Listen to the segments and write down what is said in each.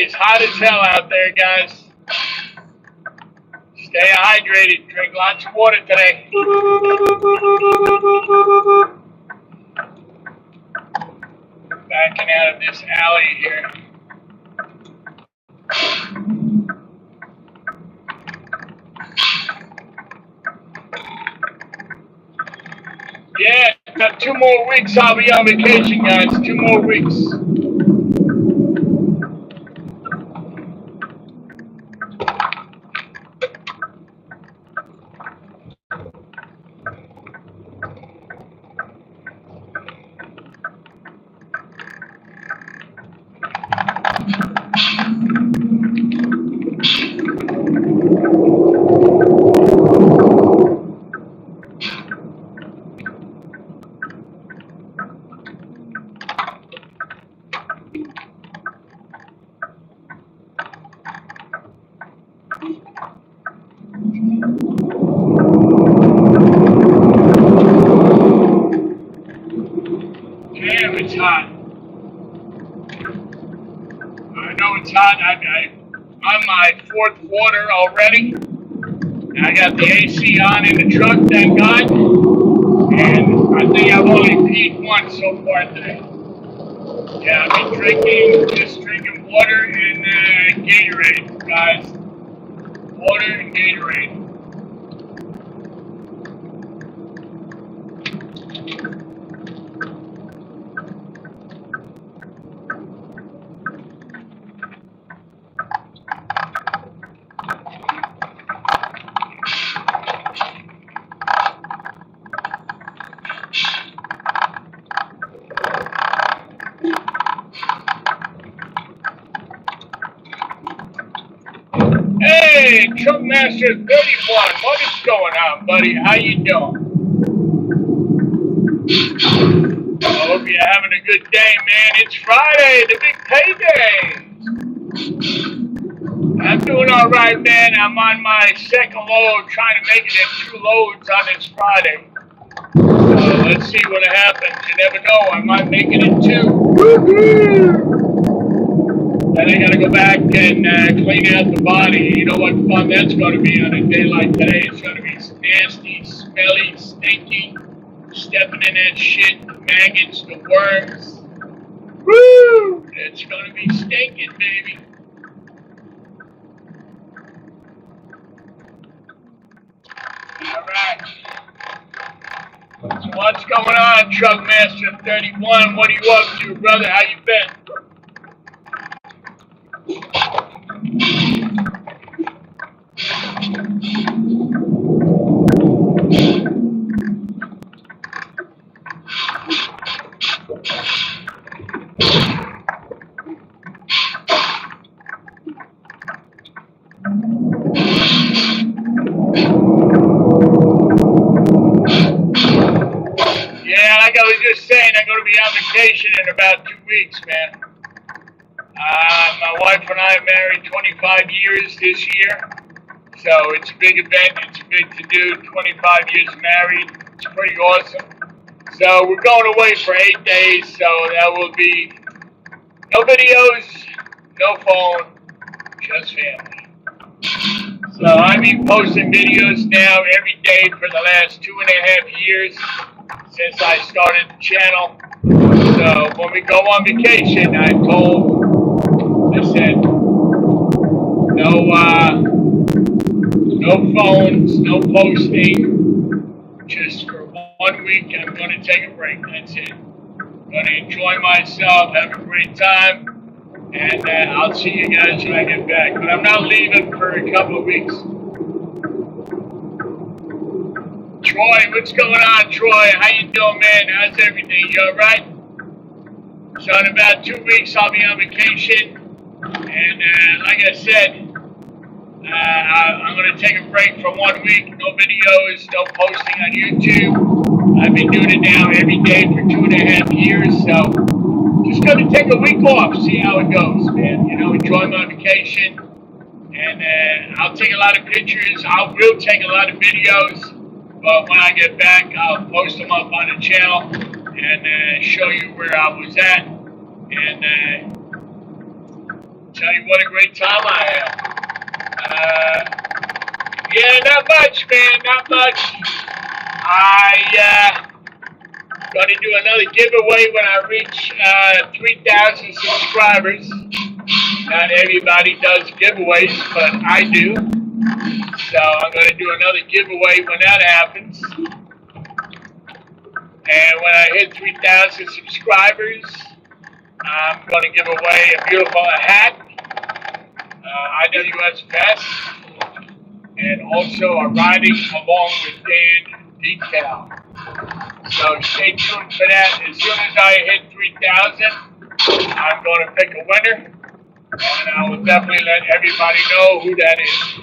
is hot as hell out there, guys. Stay hydrated. Drink lots of water today. Backing out of this alley here. Yeah, about 2 more weeks I'll be on vacation, guys. 2 more weeks. Damn, it's hot. I know it's hot. I'm on my 4th quarter already. I got the AC on in the truck, thank God. And I think I've only peed once so far today. Yeah, I've been just drinking water and Gatorade, guys. Water and Gatorade. Hey, Truckmaster 31, what is going on, buddy? How you doing? I hope you're having a good day, man. It's Friday, the big payday. I'm doing all right, man. I'm on my 2nd load, trying to make it at 2 loads on this Friday. Let's see what happens. You never know. I might make it in 2. Woo-hoo! Then I gotta go back and clean out the body. You know what fun that's gonna be on a day like today? It's gonna be nasty, smelly, stinky, stepping in that shit, the maggots, the worms. Woo! It's gonna be stinking, baby. Alright. So what's going on, Truckmaster 31? What are you up to, brother? How you been? Yeah, like I was just saying, I'm going to be on vacation in about 2 weeks, man. My wife and I are married 25 years this year, so it's a big event. It's a big to-do. 25 years married. It's pretty awesome. So we're going away for 8 days, so that will be no videos, no phone, just family. So I've been posting videos now every day for the last 2.5 years since I started the channel. So when we go on vacation, I said, no phones, no posting. Just for 1 week, I'm going to take a break. That's it. I'm going to enjoy myself, have a great time, and I'll see you guys when I get back. But I'm not leaving for a couple of weeks. Troy, what's going on, Troy? How you doing, man? How's everything? You all right? So in about 2 weeks, I'll be on vacation. And like I said, I'm going to take a break for 1 week. No videos, no posting on YouTube. I've been doing it now every day for 2.5 years. So just going to take a week off, see how it goes, man. You know, enjoy my vacation. And I'll take a lot of pictures. I will take a lot of videos. But when I get back, I'll post them up on the channel and show you where I was at. And Tell you what a great time I had. Yeah, not much, man, not much. Gonna do another giveaway when I reach 3,000 subscribers. Not everybody does giveaways, but I do. So I'm gonna do another giveaway when that happens. And when I hit 3,000 subscribers, I'm gonna give away a beautiful hat, IWS vest, and also a riding along with Dan decal. So stay tuned for that. As soon as I hit 3,000, I'm going to pick a winner, and I will definitely let everybody know who that is.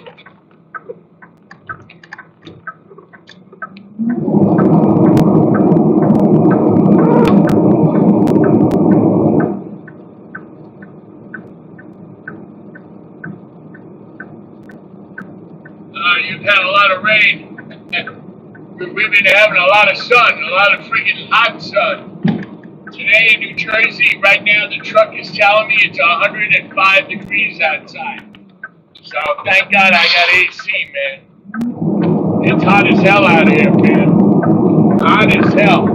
You've had a lot of rain. We've been having a lot of sun, a lot of freaking hot sun. Today in New Jersey, right now, the truck is telling me it's 105 degrees outside. So thank God I got AC, man. It's hot as hell out here, man. Hot as hell.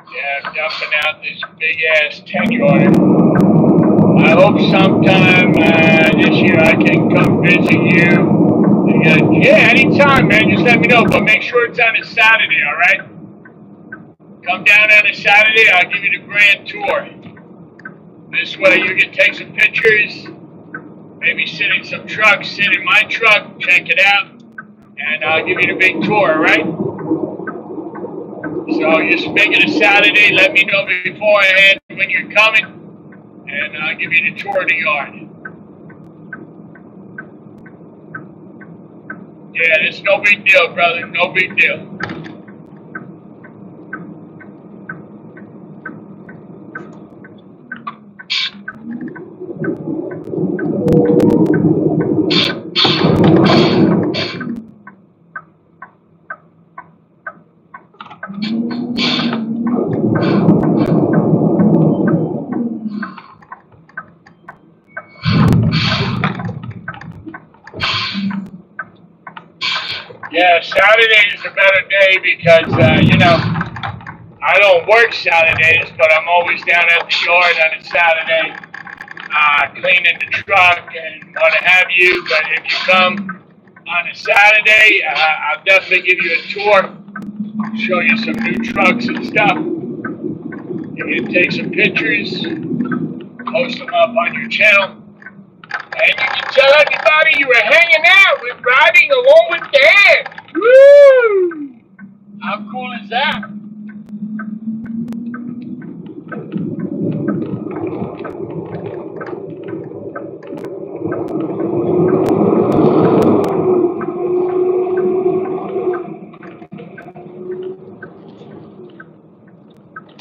Yeah, I'm dumping out this big ass 10-yarder. I hope sometime this year I can come visit you. Yeah, anytime, man. Just let me know, but make sure it's on a Saturday, all right? Come down on a Saturday. I'll give you the grand tour. This way you can take some pictures, maybe sit in some trucks, sit in my truck, check it out, and I'll give you the big tour, all right? So just make it a Saturday. Let me know beforehand when you're coming, and I'll give you the tour of the yard. Yeah, it's no big deal, brother. No big deal. Yeah, Saturday is a better day because, I don't work Saturdays, but I'm always down at the yard on a Saturday, cleaning the truck and what have you. But if you come on a Saturday, I'll definitely give you a tour, show you some new trucks and stuff. You can take some pictures, post them up on your channel. And you can tell everybody you were hanging out with riding along with Dan. Woo! How cool is that?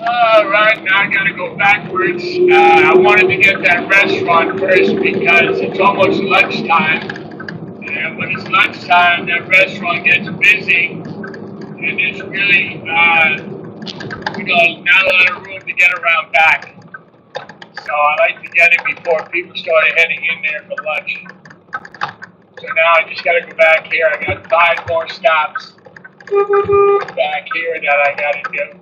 All right, now I gotta go backwards. I wanted to get that restaurant first because it's almost lunchtime. And when it's lunchtime, that restaurant gets busy. And there's really, not a lot of room to get around back. So I like to get it before people start heading in there for lunch. So now I just gotta go back here. I got 5 more stops back here that I gotta do.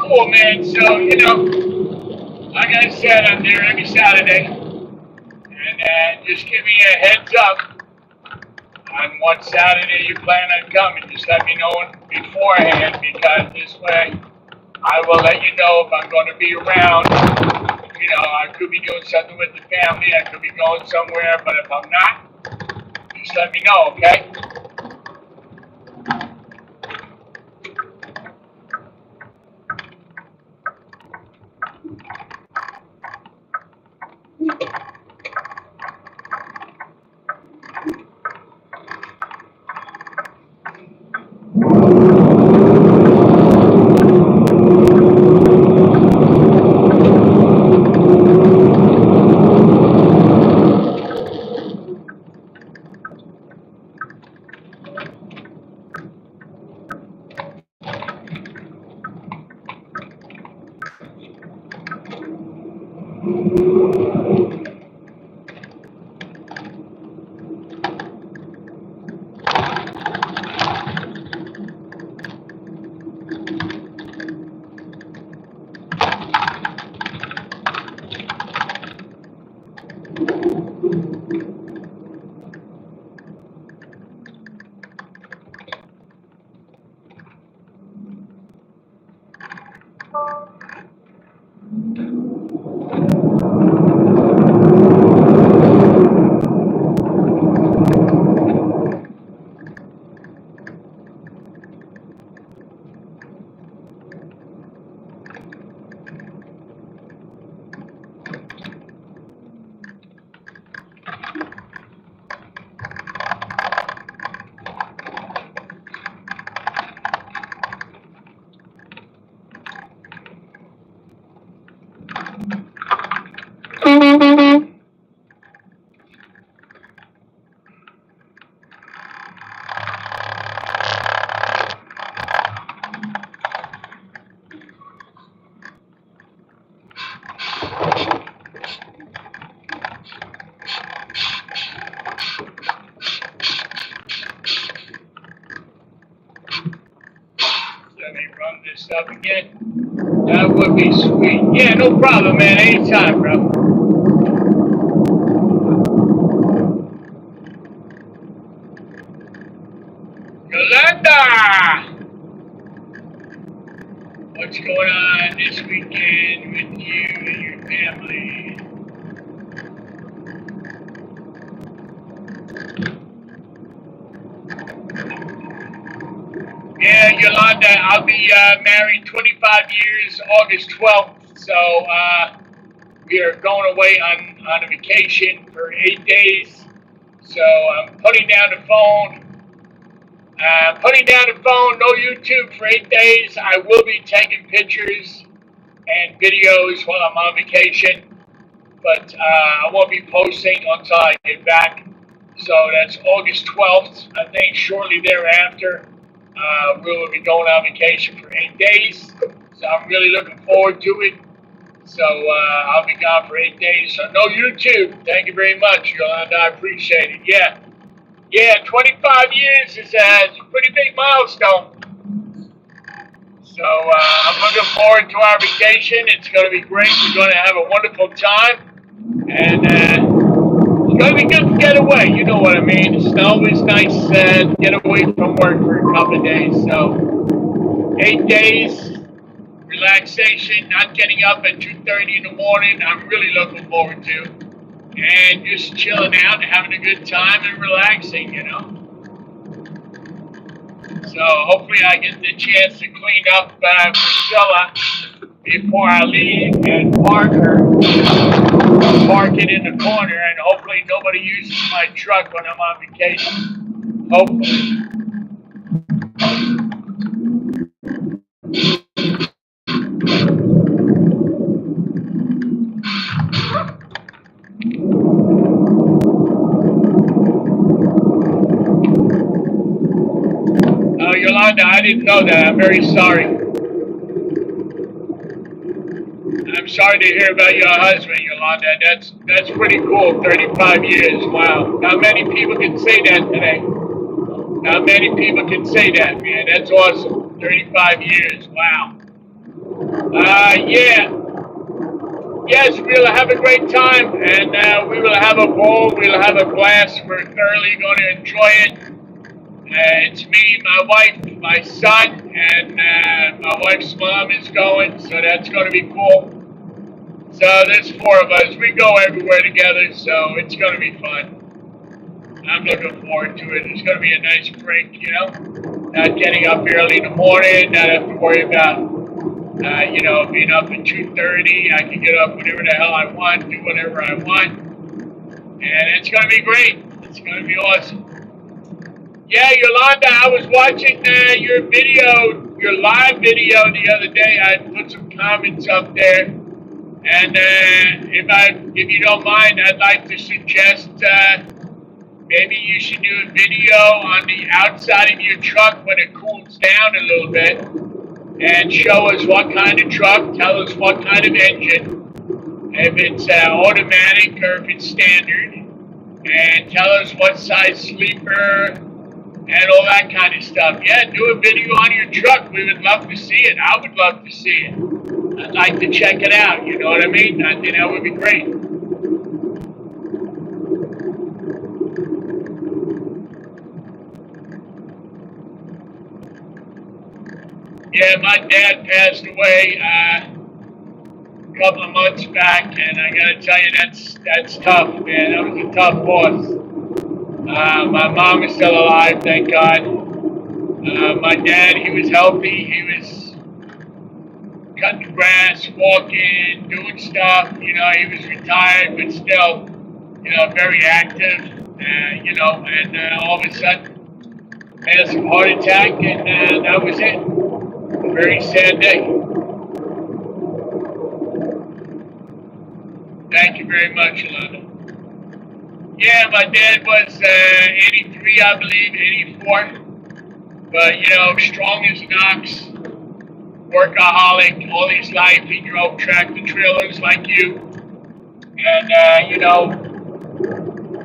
cool, man. So, like I said, I'm there every Saturday. And just give me a heads up on what Saturday you plan on coming. Just let me know beforehand, because this way I will let you know if I'm going to be around. I could be doing something with the family. I could be going somewhere. But if I'm not, just let me know, okay? Let me run this up again. That would be sweet. Yeah, no problem, man. Anytime, bro. Yolanda! What's going on this weekend with you and your family? Yeah, Yolanda, I'll be married 25 years, August 12th. So we are going away on a vacation for 8 days. So I'm putting down the phone. No YouTube for 8 days. I will be taking pictures and videos while I'm on vacation, but I won't be posting until I get back. So that's August 12th. I think shortly thereafter, we will be going on vacation for 8 days. So I'm really looking forward to it. So I'll be gone for 8 days. So no YouTube. Thank you very much, Yolanda. I appreciate it. Yeah, 25 years is a pretty big milestone. So I'm looking forward to our vacation. It's going to be great. We're going to have a wonderful time. And it's going to be good to get away. You know what I mean. It's always nice to get away from work for a couple of days. So 8 days, relaxation, not getting up at 2:30 in the morning. I'm really looking forward to. And just chilling out and having a good time and relaxing. So hopefully I get the chance to clean up Priscilla before I leave and park it in the corner, and hopefully nobody uses my truck when I'm on vacation. Hopefully. Oh, Yolanda, I didn't know that. I'm very sorry. I'm sorry to hear about your husband, Yolanda. That's pretty cool. 35 years. Wow. Not many people can say that today. Not many people can say that, man. That's awesome. 35 years. Wow. Yeah. Yes, we'll have a great time, and we will have a ball. We'll have a blast. We're thoroughly going to enjoy it. It's me, my wife, my son, and my wife's mom is going, so that's going to be cool. So there's four of us. We go everywhere together, so it's going to be fun. I'm looking forward to it. It's going to be a nice break, you know. Not getting up early in the morning, not have to worry about being up at 2:30. I can get up whenever the hell I want, do whatever I want, and it's going to be great. It's going to be awesome. Yeah, Yolanda, I was watching your video, your live video the other day. I put some comments up there, and if you don't mind, I'd like to suggest maybe you should do a video on the outside of your truck when it cools down a little bit, and show us what kind of truck, tell us what kind of engine, if it's automatic or if it's standard, and tell us what size sleeper and all that kind of stuff. Yeah, do a video on your truck. We would love to see it. I would love to see it. I'd like to check it out. You know what I mean? I think that would be great. Yeah, my dad passed away a couple of months back, and I gotta tell you, that's tough, man. That was a tough boss. My mom is still alive, thank God. My dad, he was healthy. He was cutting grass, walking, doing stuff. You know, he was retired, but still, very active. And all of a sudden, massive heart attack, and that was it. A very sad day. Thank you very much, Yolanda. Yeah, my dad was 83, I believe, 84. But, strong as an ox, workaholic, all his life. He drove tractor trailers like you. And,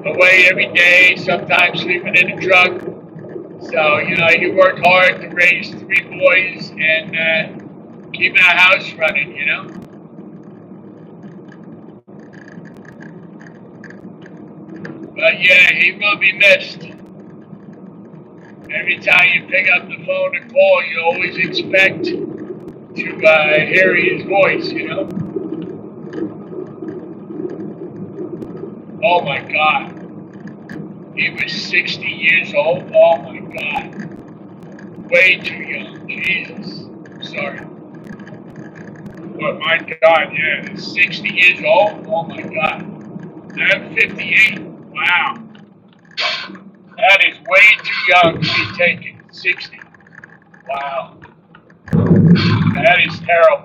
away every day, sometimes sleeping in the truck. So, he worked hard to raise three boys and keeping our house running, But yeah, he will be missed. Every time you pick up the phone and call, you always expect to hear his voice, Oh my God. He was 60 years old. Oh my God. Way too young. Jesus. Sorry. But my God, yeah. 60 years old. Oh my God. I'm 58. Wow. That is way too young to be taken. 60. Wow. That is terrible.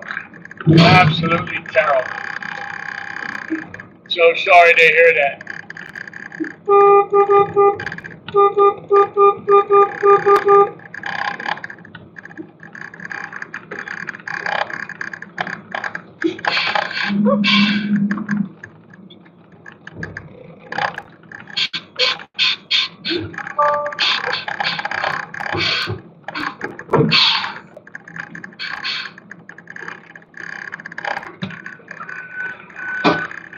Absolutely terrible. So sorry to hear that.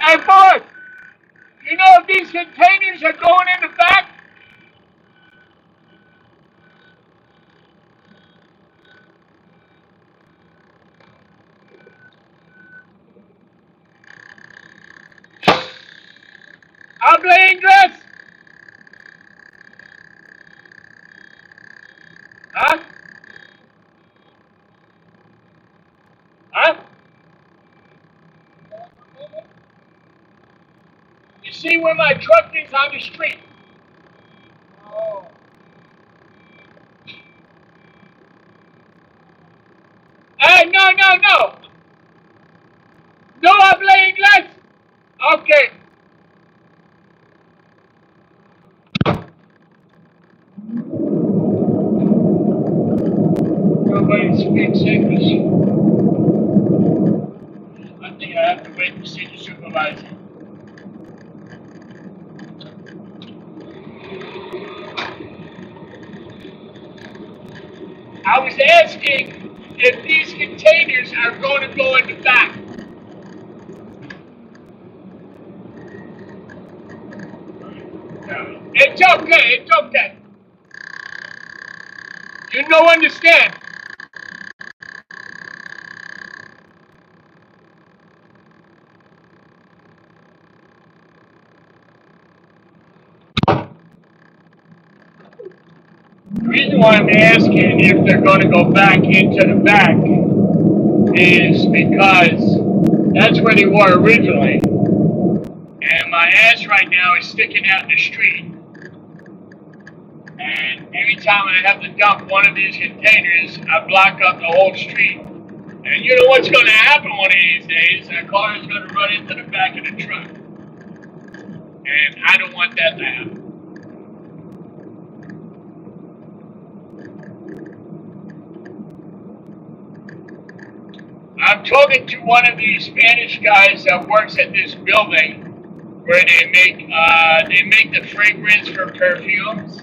Hey, boy, you know if these containers are going in the back? Habla inglés? Huh? Huh? You see where my truck is on the street? Oh. No, no, no. No habla inglés? Okay. Nobody speaks English. I think I have to wait to see the supervisor. I was asking if these containers are going to go in the back. It's okay, it's okay. You know, understand. The reason why I'm asking if they're going to go back into the back is because that's where they were originally. And my ass right now is sticking out in the street. And every time I have to dump one of these containers, I block up the whole street. And you know what's going to happen one of these days? A car is going to run into the back of the truck. And I don't want that to happen. I'm talking to one of these Spanish guys that works at this building where they make the fragrance for perfumes.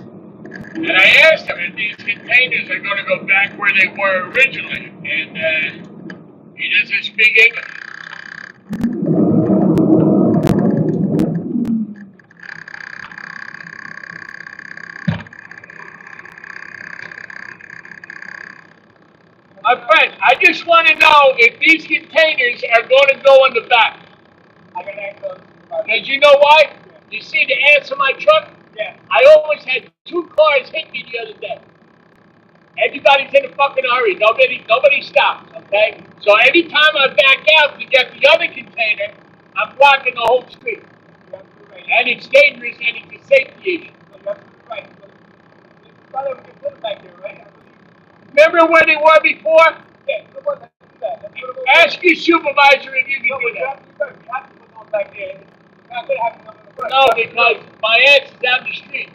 And I asked him if these containers are going to go back where they were originally. And he doesn't speak English. My friend, I just want to know if these containers are going to go in the back. Because you know why? You see the ants in my truck? Yeah. I almost had 2 cars hit me the other day. Everybody's in a fucking hurry. Nobody stops, okay? So every time I back out to get the other container, I'm blocking the whole street. And it's dangerous and it's a safety issue. Right. Remember where they were before? Yeah. Ask your supervisor if you can do that. No, because my ass is down the street.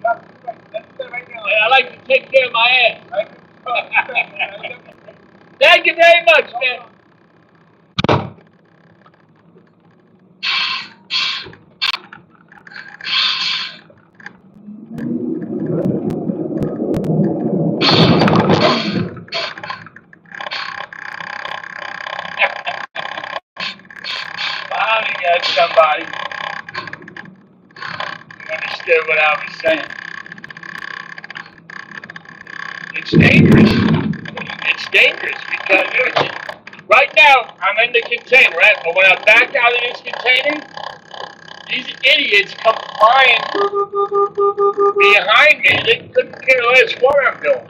And I like to take care of my ass. Thank you very much, man. Finally got somebody who understood what I was saying. It's dangerous. It's dangerous because right now I'm in the container, right? But when I back out of this container, these idiots come flying behind me. They couldn't care less what I'm doing.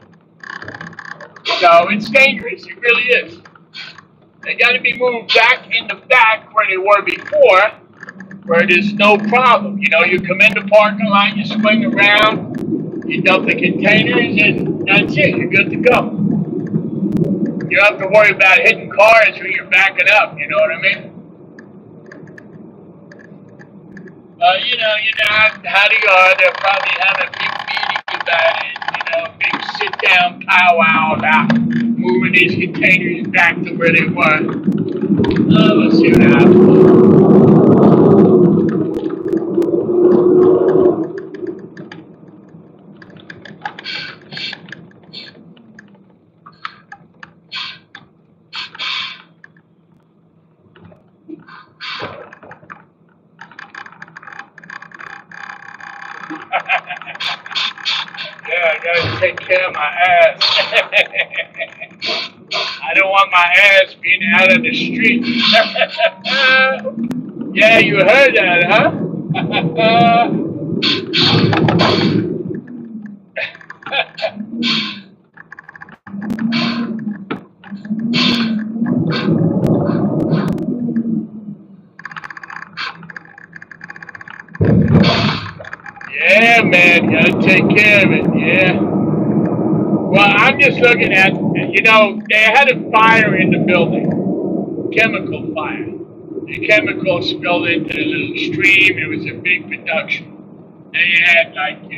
So it's dangerous. It really is. They got to be moved back in the back where they were before, where there's no problem. You know, you come in the parking lot, you swing around, you dump the containers, and that's it. You're good to go. You don't have to worry about hitting cars when you're backing up. You know what I mean? You know how they are. They'll probably have a big meeting about it. You know, big sit-down powwow about moving these containers back to where they were. Let's see what happens. Yeah, I gotta take care of my ass. I don't want my ass being out of the street. Yeah, you heard that, huh? Yeah, man, gotta take care of it, yeah. Well, I'm just looking at, you know, they had a fire in the building, chemical fire. The chemical spilled into the little stream. It was a big production. They had like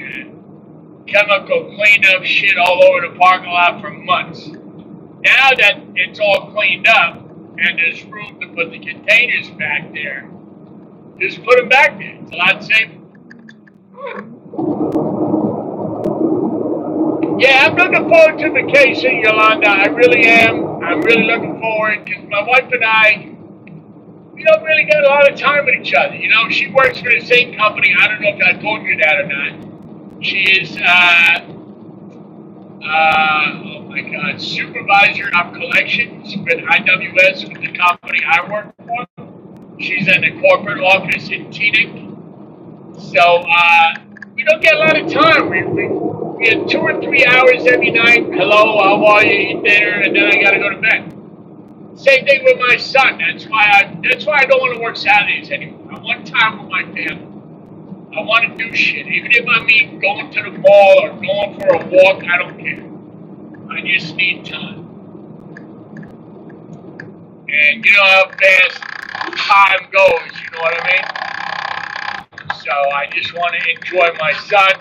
chemical cleanup shit all over the parking lot for months. Now that it's all cleaned up and there's room to put the containers back there, just put them back there. It's a lot safer. Yeah, I'm looking forward to vacation, Yolanda. I really am. I'm really looking forward because my wife and I, we don't really get a lot of time with each other. You know, she works for the same company. I don't know if I told you that or not. She is, oh my God, supervisor of collections with IWS with the company I work for. She's in the corporate office in Teaneck. So we don't get a lot of time. We get 2 or 3 hours every night. Hello, how are you? Eat dinner, and then I gotta go to bed. Same thing with my son. That's why I don't want to work Saturdays anymore. I want time with my family. I want to do shit. Even if I mean going to the mall or going for a walk, I don't care. I just need time. And you know how fast time goes, you know what I mean? So I just want to enjoy my son.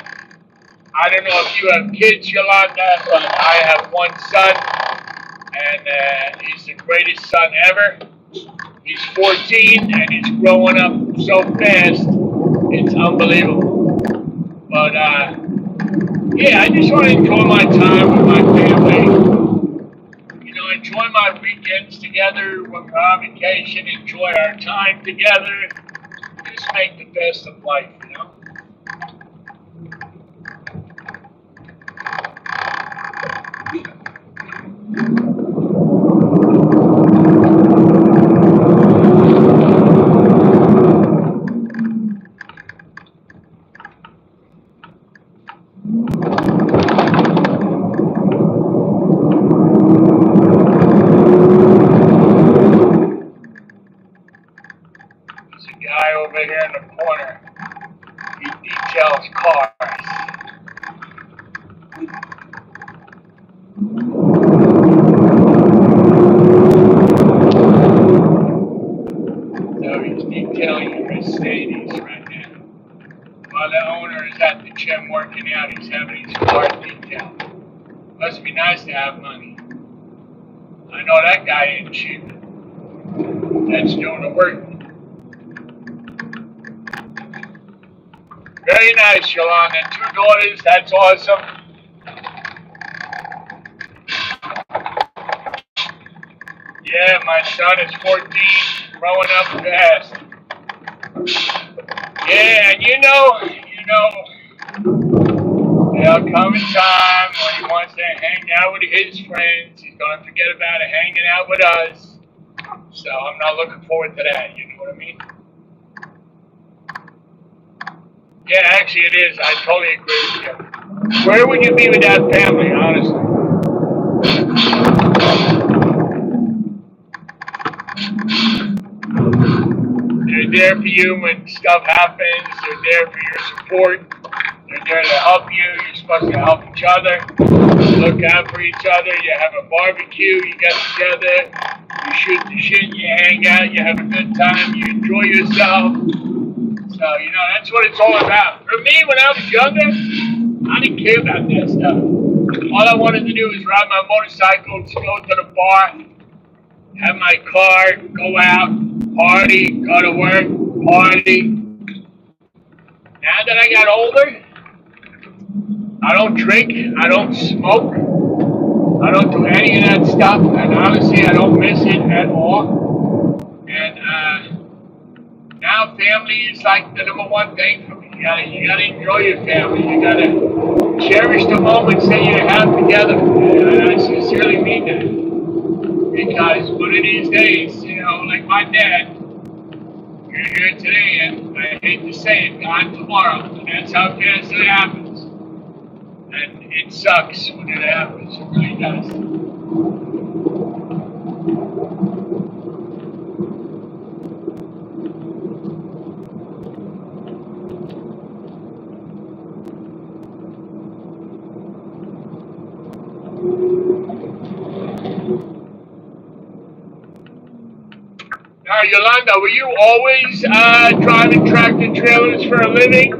I don't know if you have kids, Yolanda, but I have one son, and he's the greatest son ever. He's 14, and he's growing up so fast, it's unbelievable. But, yeah, I just want to enjoy my time with my family. You know, enjoy my weekends together when we're on vacation, enjoy our time together. Just make the best of life, you know? There's a guy over here in the corner. He details cars. So he's detailing a Mercedes right now. While the owner is at the gym working out, he's having his car detailed. Must be nice to have money. I know that guy ain't cheap. That's doing the work. Very nice, Yolanda. 2 daughters, that's awesome. Yeah, my son is 14, growing up fast. Yeah, and you know, there'll come a time when he wants to hang out with his friends. He's going to forget about it, hanging out with us. So I'm not looking forward to that, you know what I mean? Yeah, actually it is. I totally agree with you. Where would you be without family, honestly? They're there for you when stuff happens. They're there for your support. They're there to help you. You're supposed to help each other. Look out for each other. You have a barbecue. You get together. You shoot the shit. You hang out. You have a good time. You enjoy yourself. So, you know, that's what it's all about. For me, when I was younger, I didn't care about that stuff. All I wanted to do was ride my motorcycle, to go to the bar, have my car, go out, party, go to work, party. Now that I got older, I don't drink, I don't smoke, I don't do any of that stuff, and honestly, I don't miss it at all. And now family is like the number one thing for me. You gotta enjoy your family. You gotta cherish the moments that you have together. And I sincerely mean that. Because one of these days, you know, like my dad, you're here today, and I hate to say it, gone tomorrow. And that's how fast it happens. And it sucks when it happens. It really does. Now, Yolanda, were you always driving tractor trailers for a living?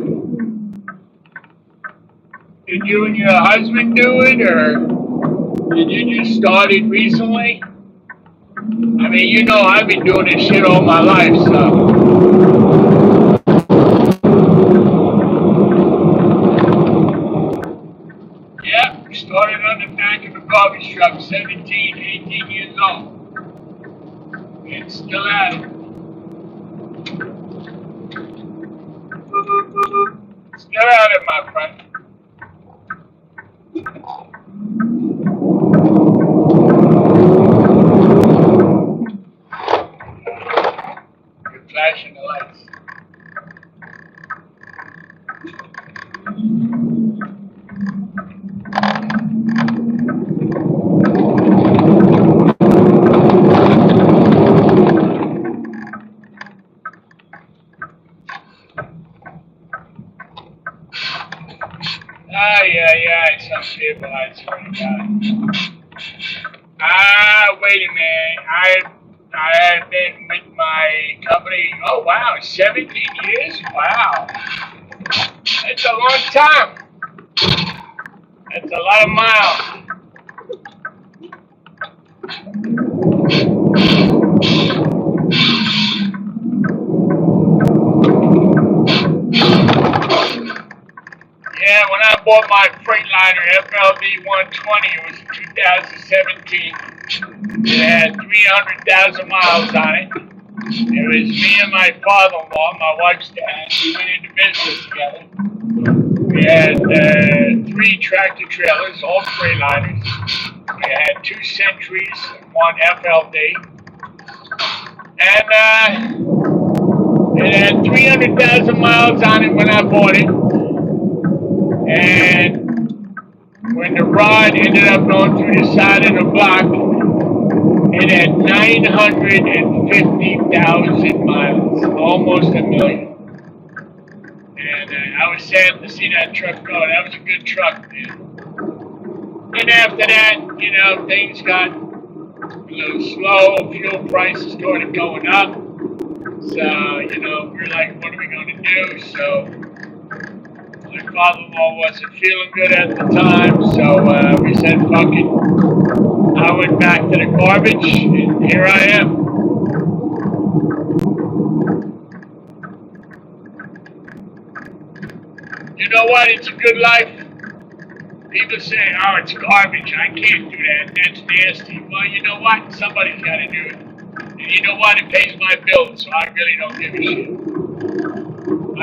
Did you and your husband do it, or did you just start it recently? I mean, you know, I've been doing this shit all my life, so. Yeah, we started on the back in the garbage truck, 17, 18 years old. And still at it. Still at it, my friend. You're flashing the lights. Some people, I swear to God. Wait a minute. I have been with my company, oh wow, 17 years? Wow. That's a long time. That's a lot of miles. Yeah, when I bought my Freightliner FLD 120, it was in 2017. It had 300,000 miles on it. It was me and my father-in-law, my wife's dad. We went into business together. We had 3 tractor trailers, all Freightliners. We had 2 Centuries, 1 FLD. And it had 300,000 miles on it when I bought it. And when the RAWD ended up going through the side of the block, it had 950,000 miles, almost a million. And I was sad to see that truck go. That was a good truck, man. And after that, you know, things got a little slow. Fuel prices started going up. So, you know, we're like, what are we going to do? So, my father-in-law wasn't feeling good at the time. So we said, fuck it. I went back to the garbage, and here I am. You know what? It's a good life. People say, oh, it's garbage. I can't do that. That's nasty. Well, you know what? Somebody's got to do it. And you know what? It pays my bills, so I really don't give a shit.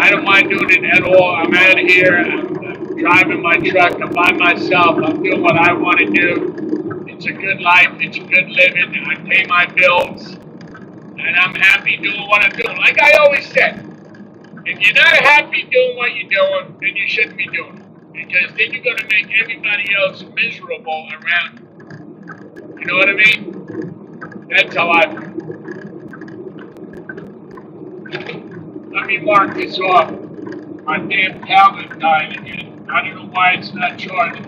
I don't mind doing it at all. I'm out of here. I'm driving my truck. I'm by myself. I'm doing what I want to do. It's a good life. It's a good living. I pay my bills. And I'm happy doing what I'm doing. Like I always said, if you're not happy doing what you're doing, then you shouldn't be doing it. Because then you're going to make everybody else miserable around you. You know what I mean? That's how I feel. Let me mark this off. My damn tablet died again. I don't know why it's not charging.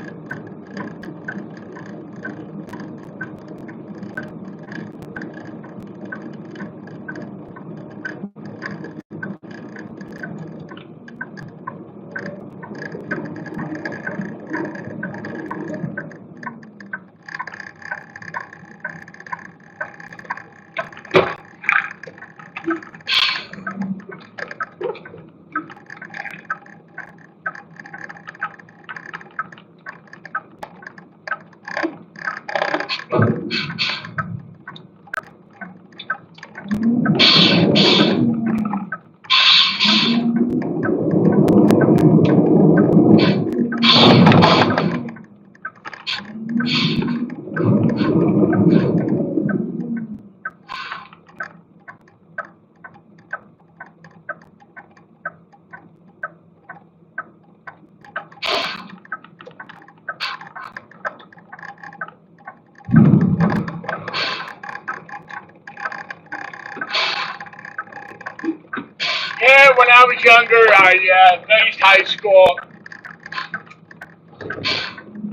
Yeah, when I was younger, I finished high school.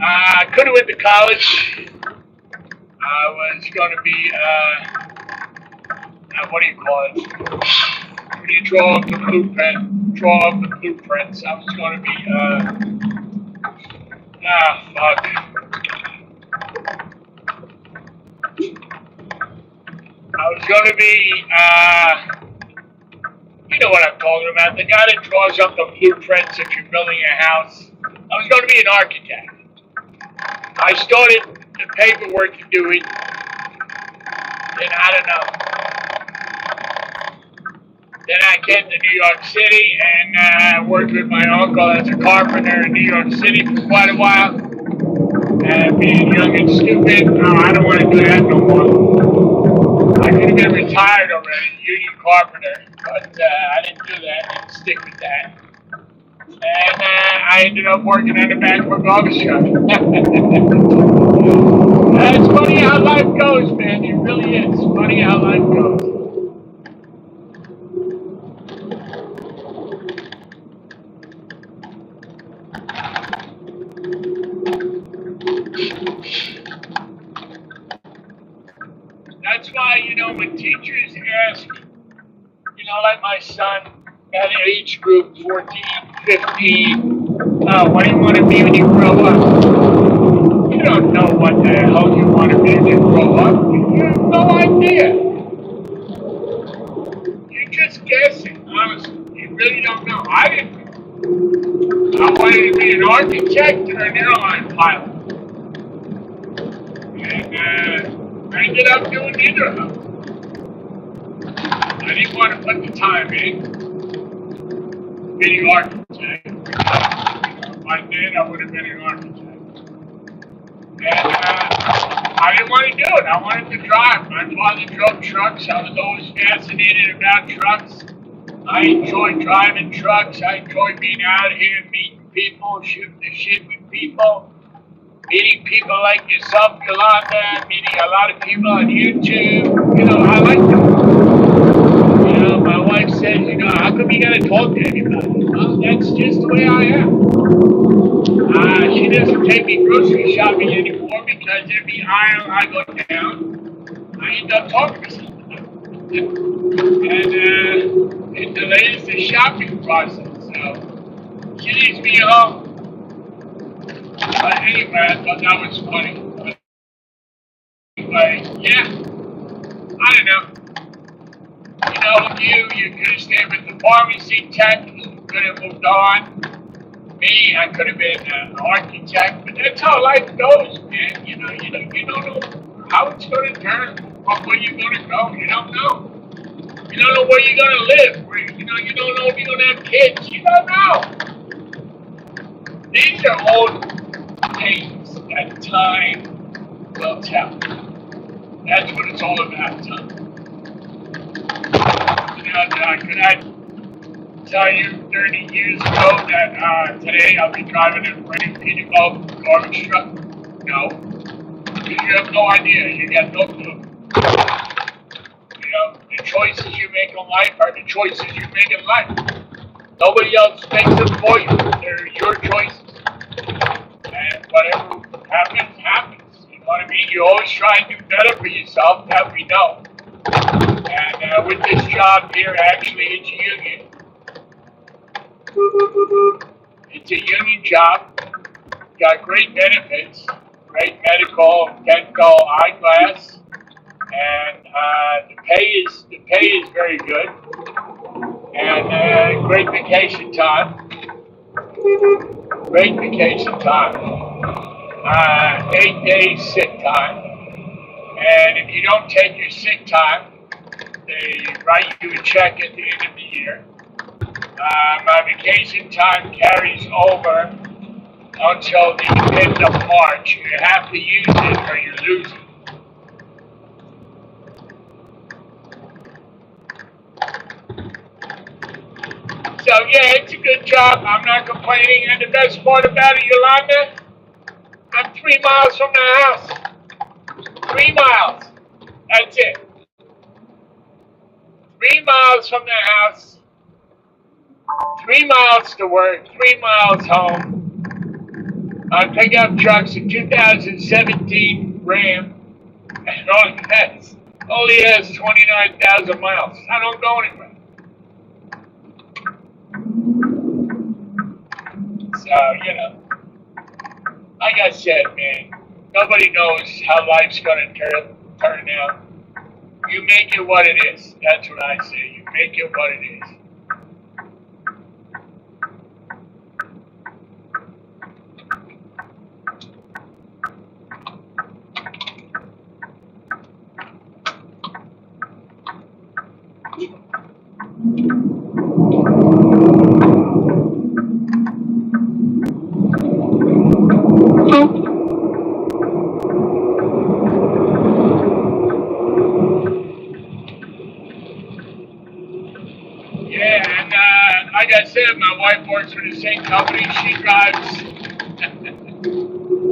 I could have went to college. I was going to be, what do you call it? When you draw up the blueprints. I was going to be, fuck. I was going to be, you know what I'm talking about, the guy that draws up the blueprints if you're building a house. I was going to be an architect. I started the paperwork to do it, and I don't know. Then I came to New York City and worked with my uncle as a carpenter in New York City for quite a while. And being young and stupid, no, I don't want to do that no more. I could have been retired already, union carpenter, but I didn't do that. I didn't stick with that. And I ended up working on the back of a garbage truck. It's funny how life goes, man. It really is. It's funny how life goes. That's why, when teachers ask, like my son at age group 14, 15, what do you want to be when you grow up? You don't know what the hell you want to be when you grow up. You have no idea. You're just guessing, honestly. You really don't know. I didn't know. I wanted to be an architect or an airline pilot. And I ended up doing neither of them. I didn't want to put the time in being an architect. If I did, I would have been an architect. And I didn't want to do it. I wanted to drive. My father drove trucks. I was always fascinated about trucks. I enjoy driving trucks. I enjoy being out here, meeting people, shooting the shit with people, meeting people like yourself, Yolanda, meeting a lot of people on YouTube. I like that. My wife said, how come you gotta talk to anybody? Well, that's just the way I am. She doesn't take me grocery shopping anymore because every aisle I go down, I end up talking to somebody. And it delays the shopping process. So she leaves me alone. But anyway, I thought that was funny. But yeah, I don't know. You could have stayed with the pharmacy tech, you could have moved on. Me, I could have been an architect, but that's how life goes, man. You don't know how it's going to turn, where you're going to go. You don't know. You don't know where you're going to live. You don't know if you're going to have kids. You don't know. These are all things that time will tell. That's what it's all about, time. Could I tell you 30 years ago that today I'll be driving a brand new Peterbilt garbage truck? No. Because you have no idea. You got no clue. The choices you make in life are the choices you make in life. Nobody else makes them for you. They're your choices. And whatever happens, happens. You know what I mean? You always try and do better for yourself, that we know. And with this job here, actually, it's union. It's a union job. Got great benefits, great medical, dental, eyeglass, and the pay is very good, and great vacation time. Great vacation time. 8 days sick time, and if you don't take your sick time, they write you a check at the end of the year. My vacation time carries over until the end of March. You have to use it or you lose it. So yeah, it's a good job. I'm not complaining. And the best part about it, Yolanda, I'm 3 miles from the house. 3 miles. That's it. 3 miles from the house. 3 miles to work. 3 miles home. I pick up trucks, a 2017 Ram, and only has 29,000 miles. I don't go anywhere. So, like I said, man, nobody knows how life's going to turn out. You make it what it is. That's what I say. You make it what it is. wife works for the same company.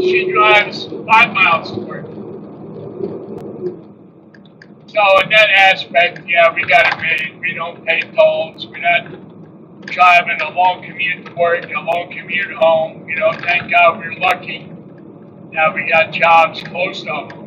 She drives 5 miles to work. So in that aspect, yeah, we got it made. We don't pay tolls. We're not driving a long commute to work, a long commute home. You know, thank God we're lucky that we got jobs close to home.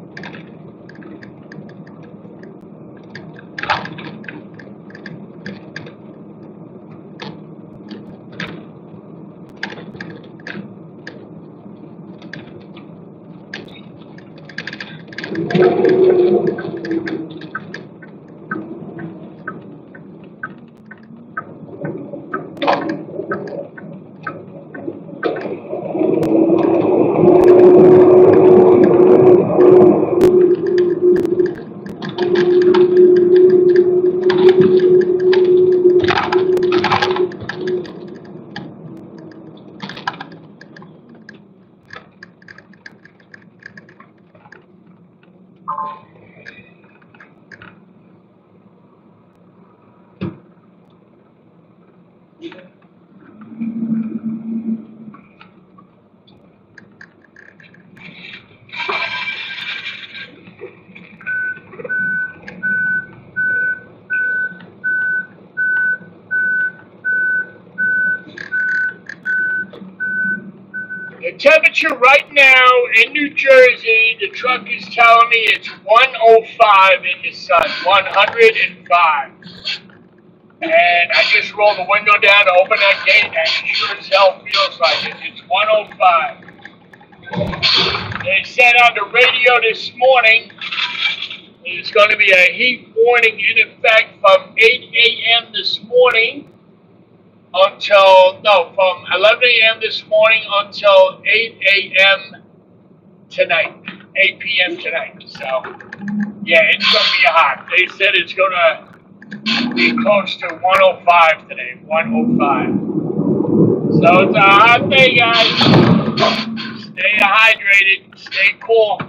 The temperature right now in New Jersey, the truck is telling me it's 105 in the sun, 105. And I just rolled the window down to open that gate, and it sure as hell feels like it. It's 105. They said on the radio this morning, there's going to be a heat warning in effect from 8 a.m. this morning from 11 a.m. this morning until 8 a.m. tonight, 8 p.m. tonight. So, yeah, it's going to be hot. They said it's going to be close to 105 today, 105. So it's a hot day, guys. Stay hydrated, stay cool.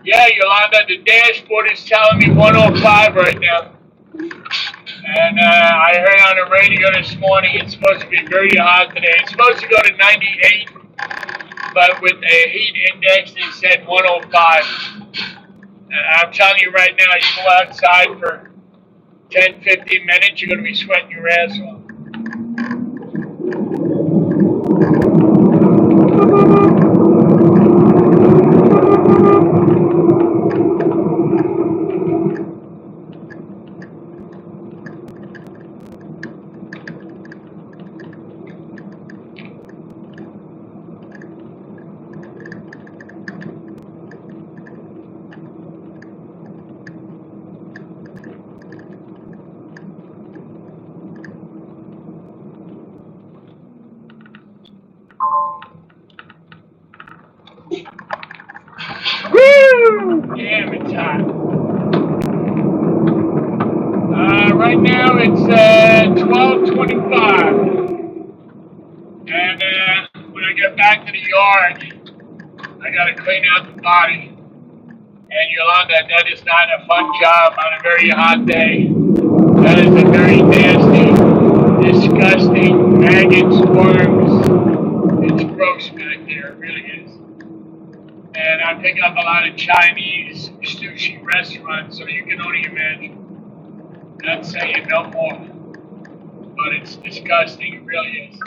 Yeah, Yolanda, the dashboard is telling me 105 right now. And I heard on the radio this morning it's supposed to be very hot today. It's supposed to go to 98, but with a heat index, they said 105. And I'm telling you right now, you go outside for 10, 15 minutes, you're going to be sweating your ass off. Woo! Damn, it's hot. Right now it's 12:25, and when I get back to the yard, I gotta clean out the body. And Yolanda, that is not a fun job on a very hot day. That is a very nasty, disgusting, maggots, worms. It's gross back there, it really is. And I pick up a lot of Chinese sushi restaurants, so you can only imagine. Not saying no more, but it's disgusting, it really is.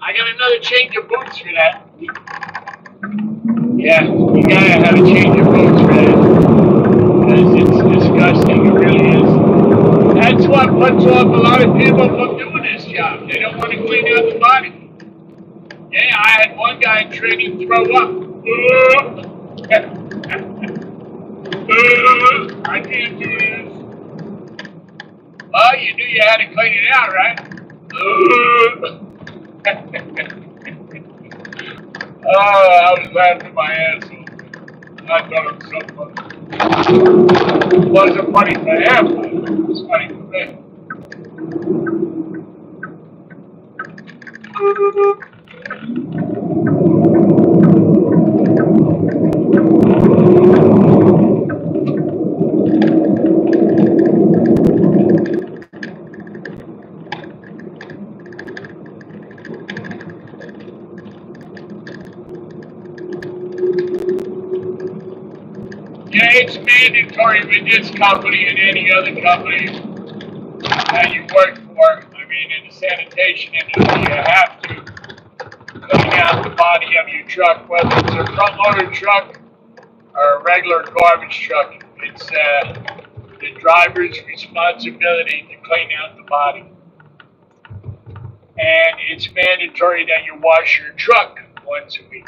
I got another change of boots for that. Yeah, you gotta have a change of boots for that. Because it's disgusting, it really is. That's what puts off a lot of people from doing this job. They don't want to clean out the body. Yeah, I had one guy in training throw up. I can't do this. Well, you knew you had to clean it out, right? Oh, I was laughing my ass off. I thought it was so funny. It wasn't funny for him, but it was funny for me. Yeah, it's mandatory with this company and any other company that you work for. I mean, in the sanitation industry, you have to clean out the body of your truck, whether it's a front-loader truck or a regular garbage truck. It's the driver's responsibility to clean out the body. And it's mandatory that you wash your truck once a week.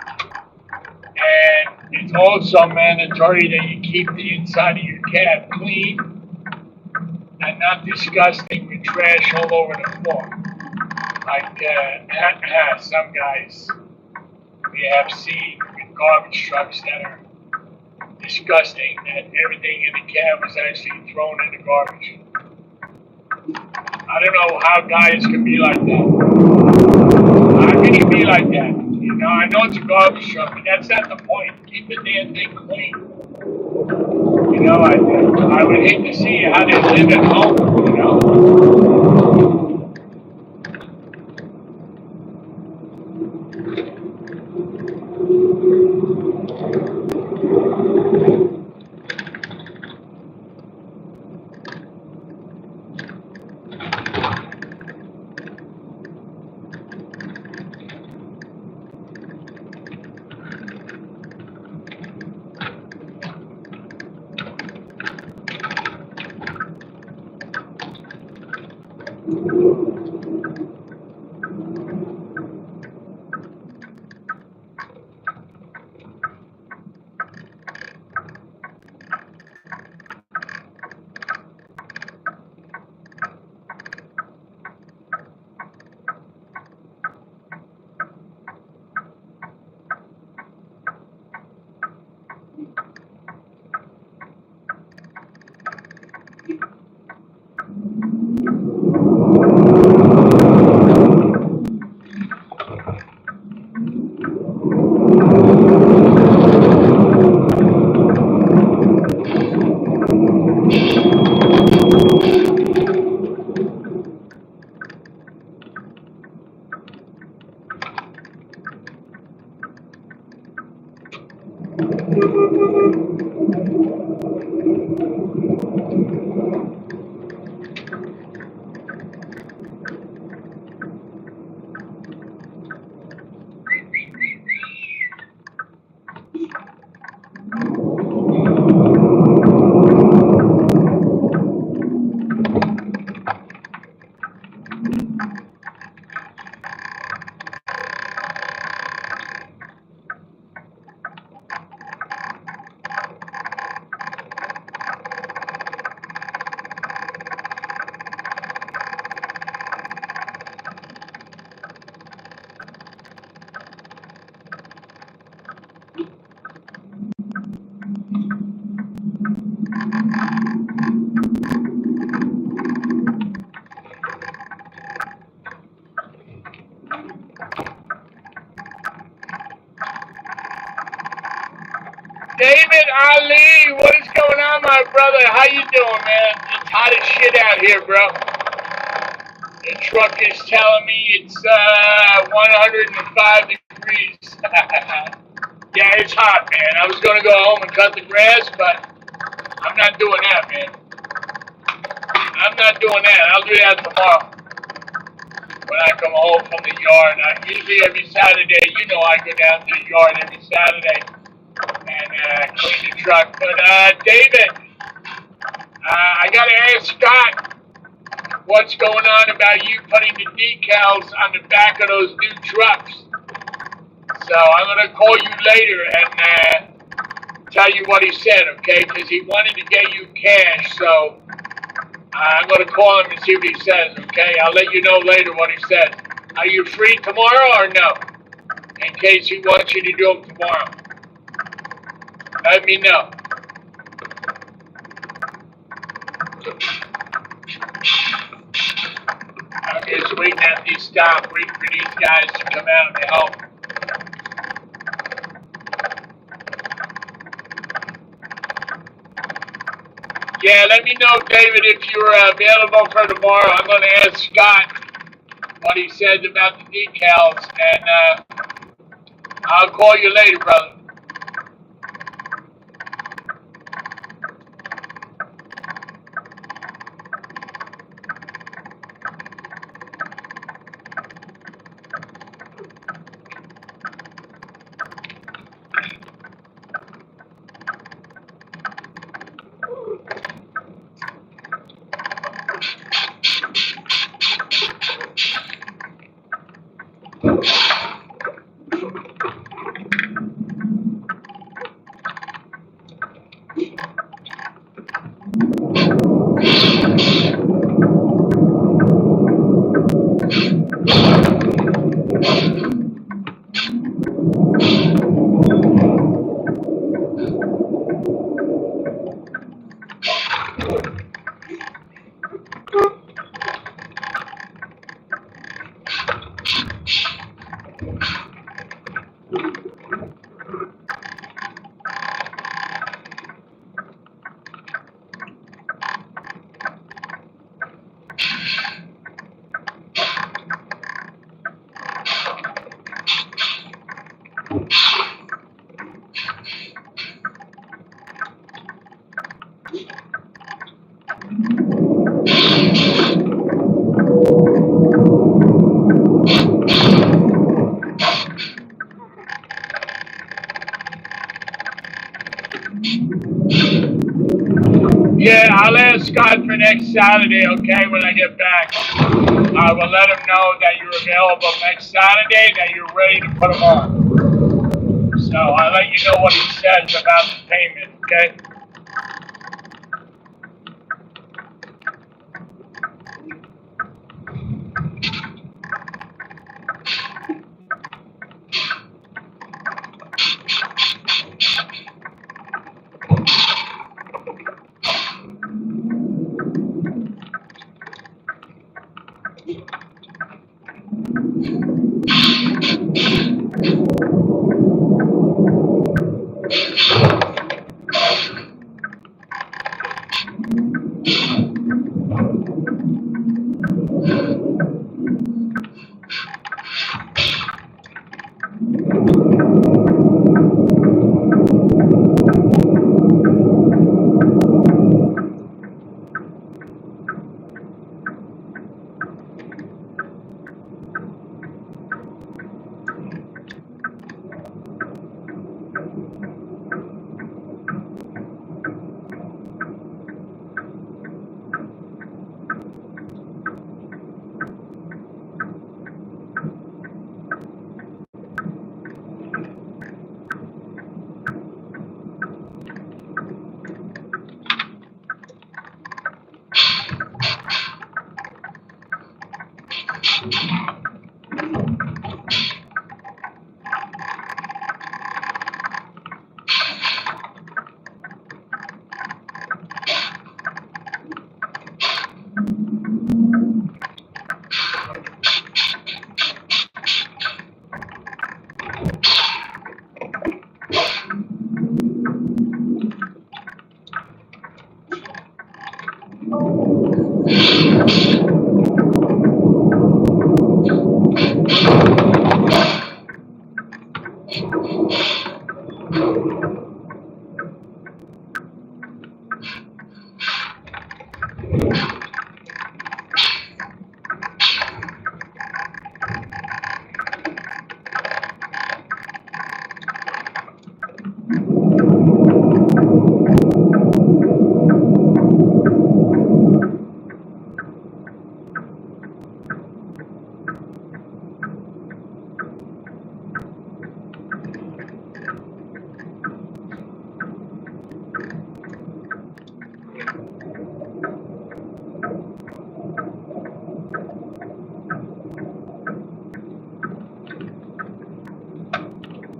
And it's also mandatory that you keep the inside of your cab clean and not disgusting with trash all over the floor. Like some guys we have seen with garbage trucks that are disgusting, that everything in the cab was actually thrown in the garbage. I don't know how guys can be like that. How can you be like that? You know, I know it's a garbage truck, but that's not the point. Keep the damn thing clean. You know, I would hate to see how they live at home, you know. David Ali, what is going on, my brother? How you doing, man? It's hot as shit out here, bro. The truck is telling me it's 105 degrees. Yeah, it's hot, man. I was gonna go home and cut the grass, but I'm not doing that, man. I'm not doing that. I'll do that tomorrow when I come home from the yard. Usually every Saturday, you know, I go down to the yard every Saturday and clean the truck. But David, I gotta ask Scott what's going on about you putting the decals on the back of those new trucks. So I'm gonna call you later and tell you what he said, okay? Because he wanted to get you cash, so I'm gonna call him and see what he says, okay? I'll let you know later what he says. Are you free tomorrow or no? In case he wants you to do them tomorrow. Let me know. I'm just waiting at these stops, waiting for these guys to come out and help. Yeah, let me know, David, if you're available for tomorrow. I'm going to ask Scott what he said about the decals, and I'll call you later, brother. Yeah, I'll ask Scott for next Saturday, okay, when I get back. I will let him know that you're available next Saturday, that you're ready to put him on. So I'll let you know what he says about the payment, okay?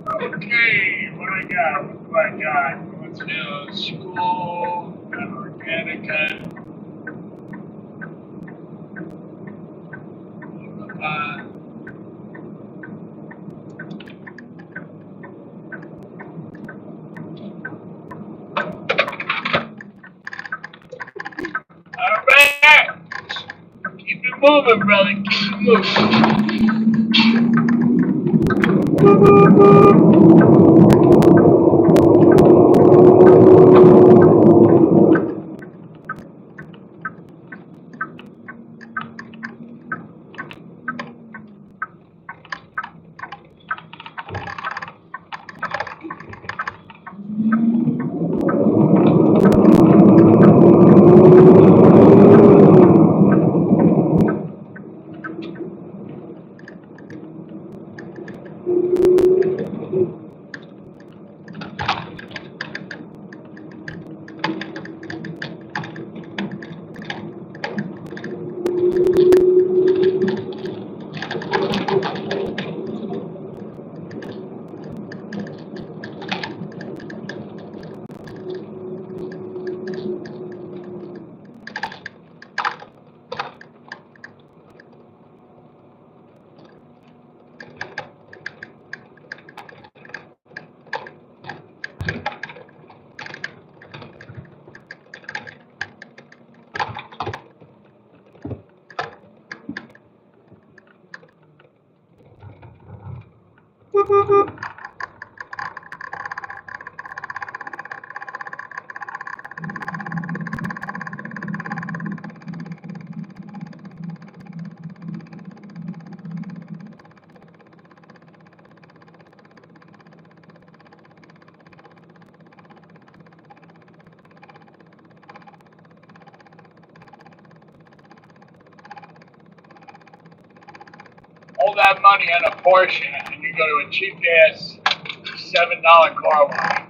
Okay, what do I got? What do I got? Let's do school, got Organica, uh, all right. Keep it moving, brother. Keep it moving. that money on a Porsche and you go to a cheap ass $7 car wash.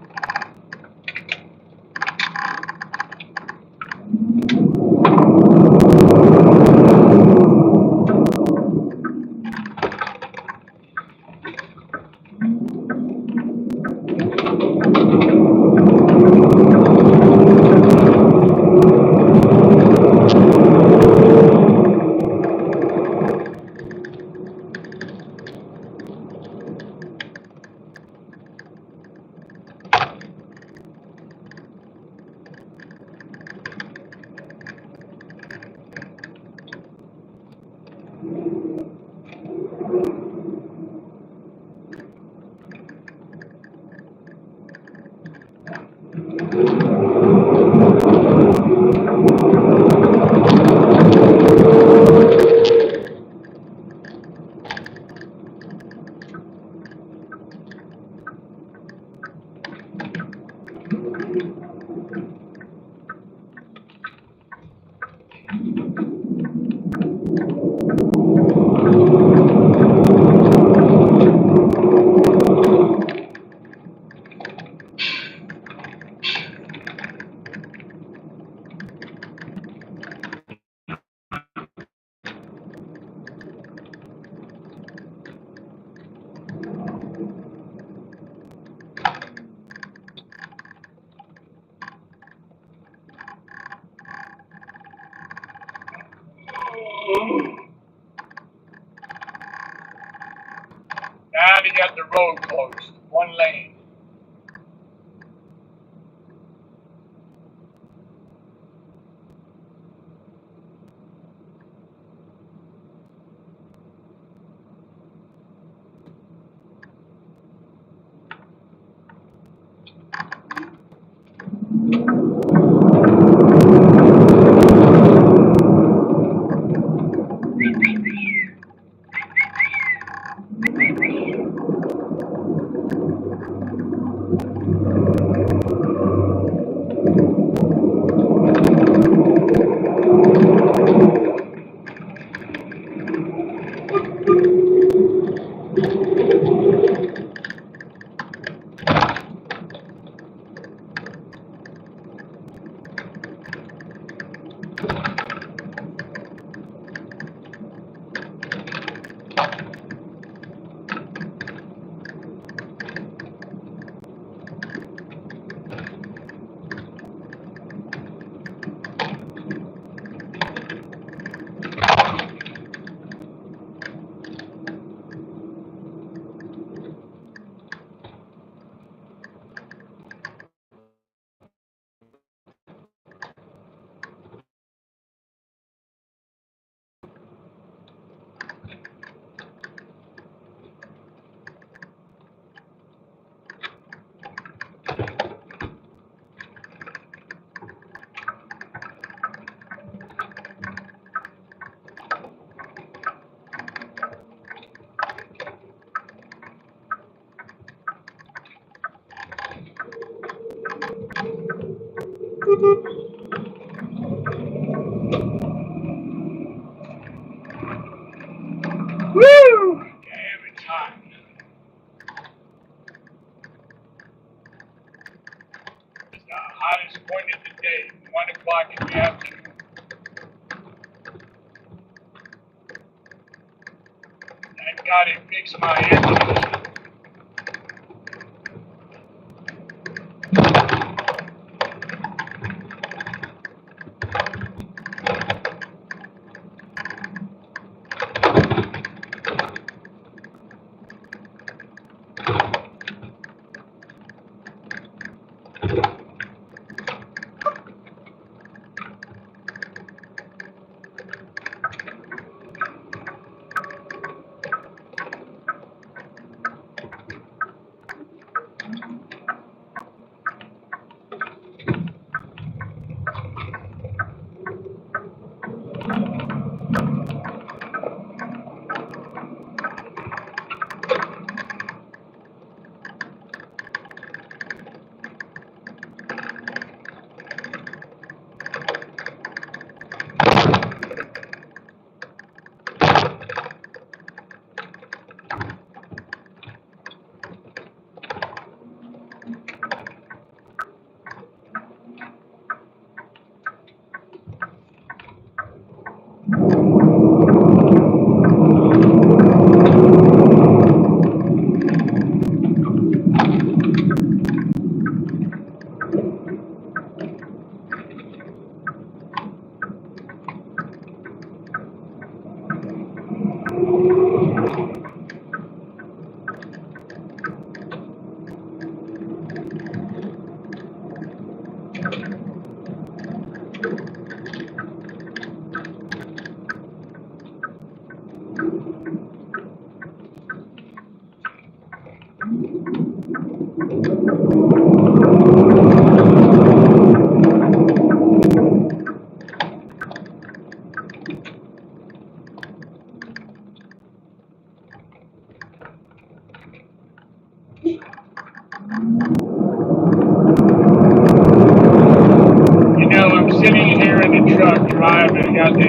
Now they got the road closed, one lane. Woo! Damn, it's hot. It's the hottest point of the day, 1 o'clock in the afternoon. Thank God it fixed my air conditioner.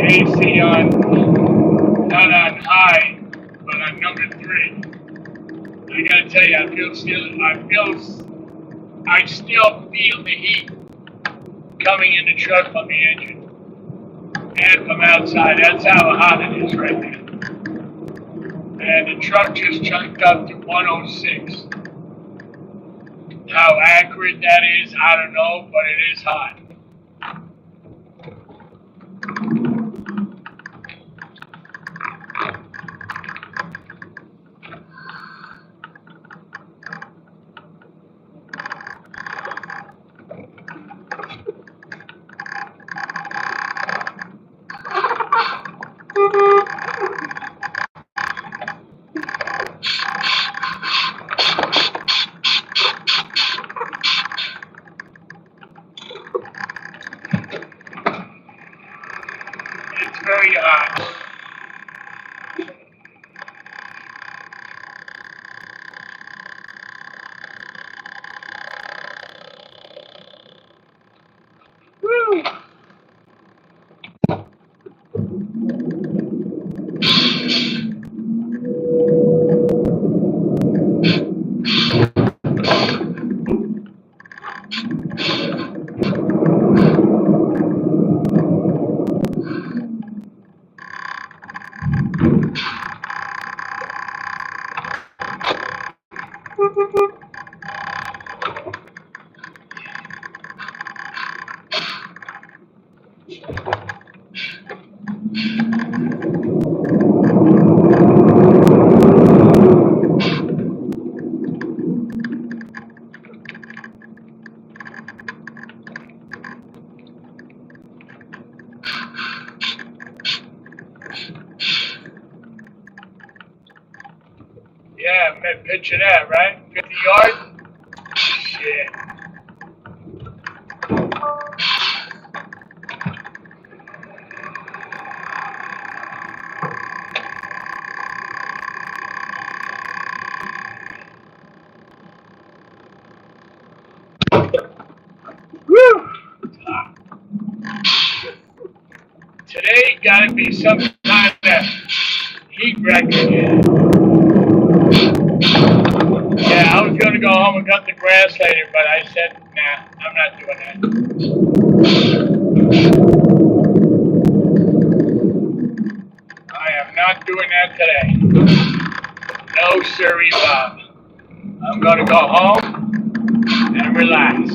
AC on, not on high, but on number 3. I gotta tell you, I still feel the heat coming in the truck from the engine and from outside. That's how hot it is right now. And the truck just chunked up to 106. How accurate that is, I don't know, but it is hot. It's very hot. Woo! Yeah, man, picture that, right? 50 yards? Shit. Woo! Today gotta be some kind of heat record. Yeah, I was gonna go home and cut the grass later, but I said, nah, I'm not doing that. I am not doing that today. No, sirree, Bob. I'm gonna go home and relax.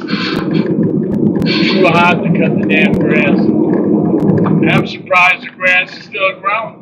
It's too hot to cut the damn grass. And I'm surprised the grass is still growing.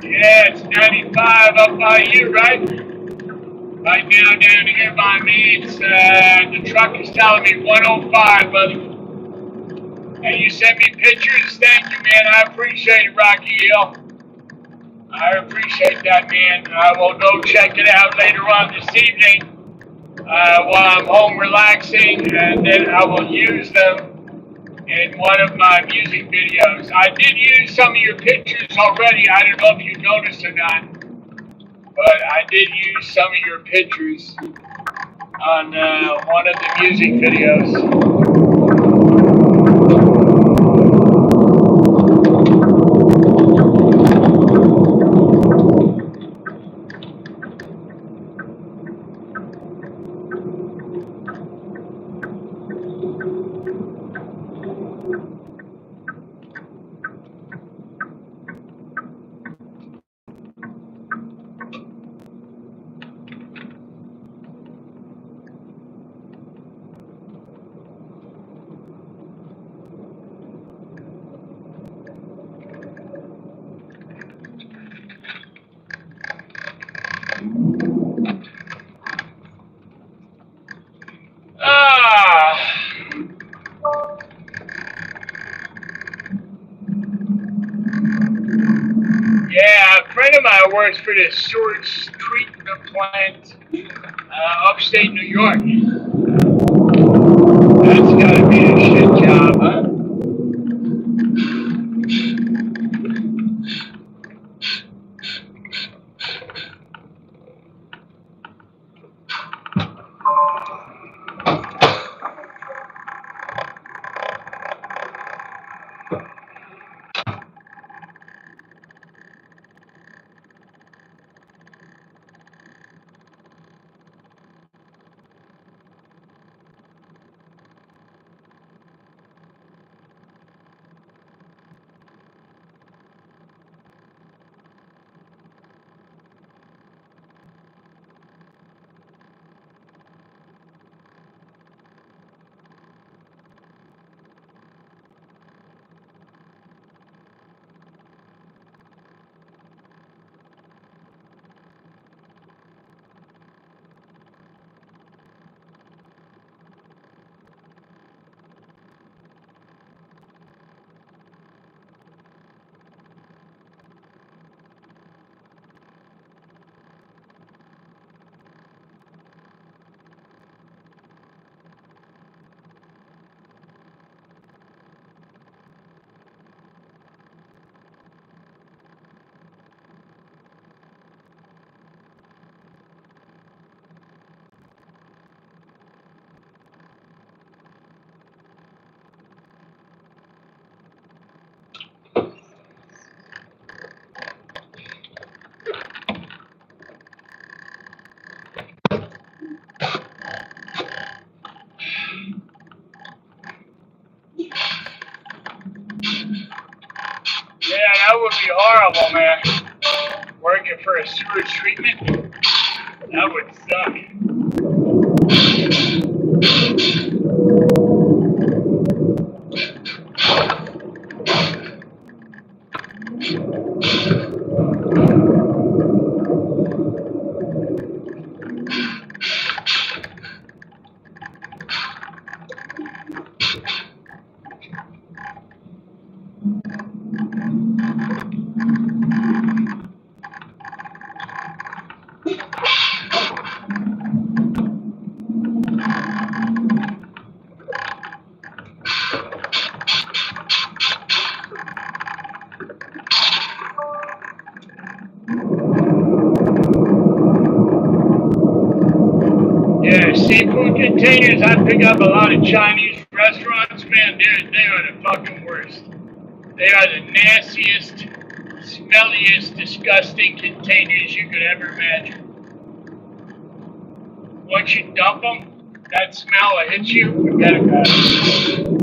Yeah, it's 95 up by you, right? Right now, down here by me, it's the truck is telling me 105, buddy. And you sent me pictures. Thank you, man. I appreciate it, Rocky Hill. I appreciate that, man. I will go check it out later on this evening while I'm home relaxing, and then I will use them in one of my music videos. I did use some of your pictures already. I don't know if you noticed or not, but I did use some of your pictures on one of the music videos. Ah, yeah, a friend of mine works for this sewage treatment plant upstate New York. That's gotta be a shit job, huh? Yeah, that would be horrible, man. Working for a sewage treatment, that would suck. Yeah, seafood containers. I pick up a lot of Chinese restaurants, man. They are the fucking worst. They are the nastiest, smelliest, disgusting containers you could ever imagine. Once you dump them, that smell will hit you. Forget about it.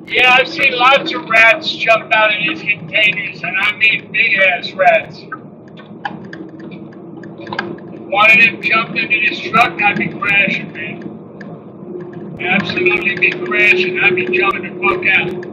Yeah, I've seen lots of rats jump out of these containers, and I mean big ass rats. If one of them jumped into this truck, I'd be crashing, man. Absolutely be crashing. I'd be jumping the fuck out.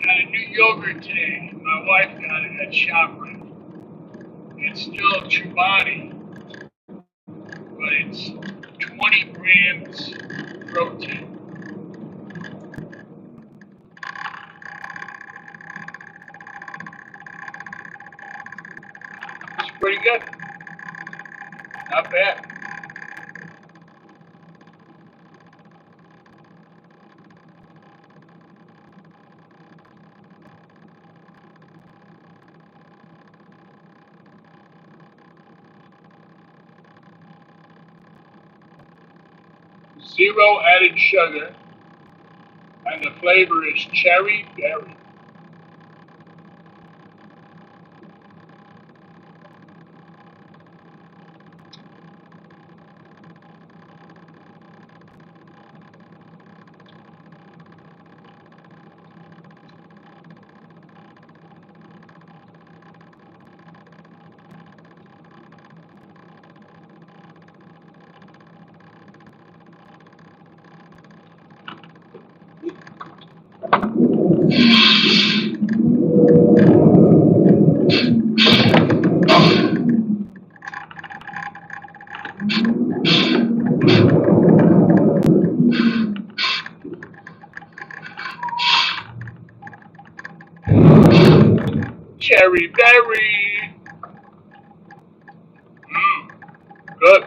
Got a new yogurt today. My wife got it at ShopRite. It's still Chobani, but it's 20 grams protein. It's pretty good. Not bad. Zero added sugar, and the flavor is cherry berry. Cherry berry. Good.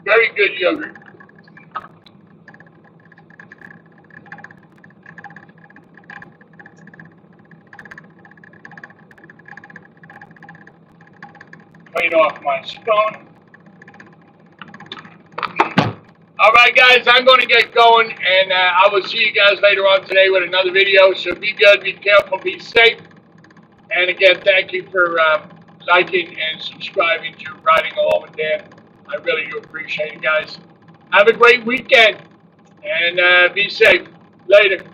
Very good yogurt. Clean off my spoon. All right, guys, I'm going to get going, and I will see you guys later on today with another video. So be good, be careful, be safe. And again, thank you for liking and subscribing to Riding Along with Dan. I really do appreciate it, guys. Have a great weekend, and be safe. Later.